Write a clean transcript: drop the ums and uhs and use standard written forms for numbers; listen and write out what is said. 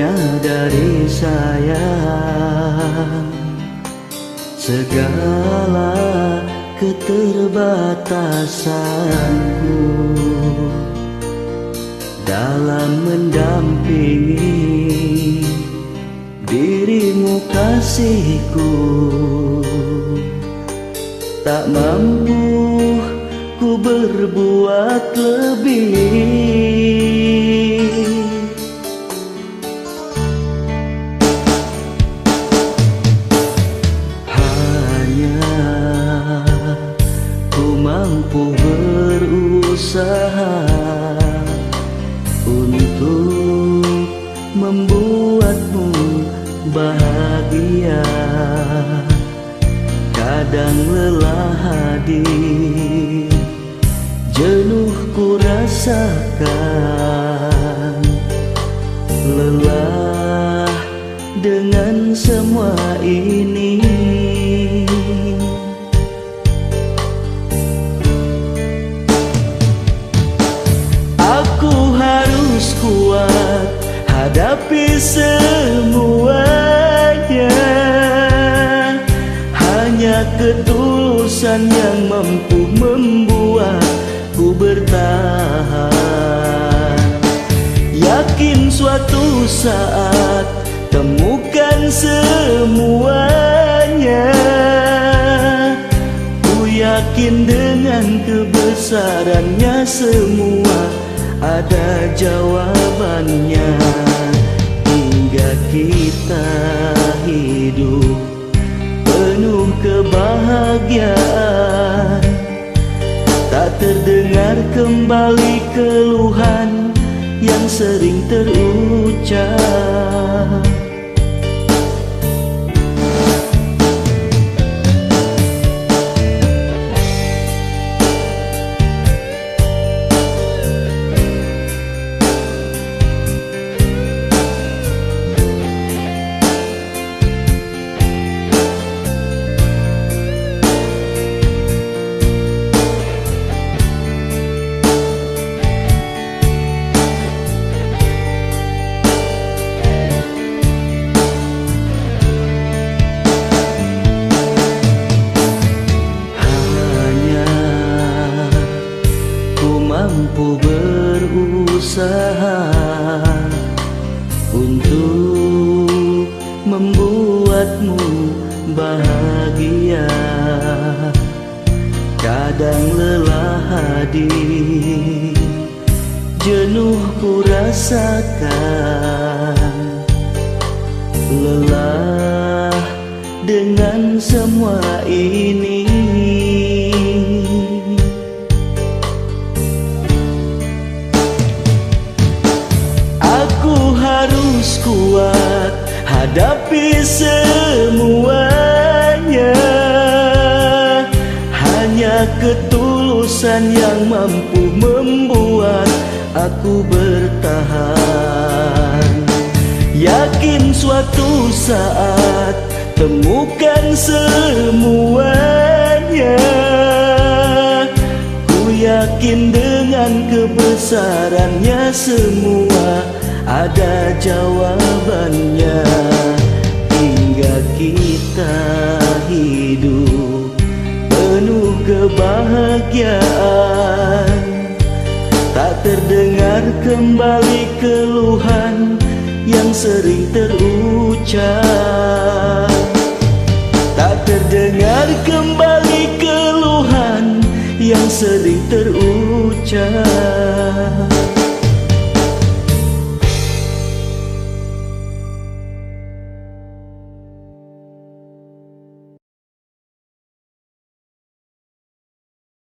menyadari sayang segala keterbatasanku dalam mendampingi dirimu kasihku. Tak mampu ku berbuat lebih, hanya ku mampu berusaha untuk membuatmu bahagia. Kadang lelah hadir, jenuh ku rasakan, lelah dengan semua ini. Aku harus kuat hadapi semuanya. Hanya ketulusan yang mampu membuatku bertahan. Yakin suatu saat temukan semuanya. Ku yakin dengan kebesarannya semua ada jawabannya. Hingga kita hidup penuh kebahagiaan, tak terdengar kembali keluhan yang sering terucap. Mampu berusaha untuk membuatmu bahagia. Kadang lelah hadir, jenuh ku rasakan, lelah dengan semua ini. Harus kuat hadapi semuanya. Hanya ketulusan yang mampu membuat aku bertahan. Yakin suatu saat temukan semuanya. Ku yakin dengan kebesarannya semua ada jawabannya. Hingga kita hidup penuh kebahagiaan, tak terdengar kembali keluhan yang sering terucap. Tak terdengar kembali keluhan yang sering terucap.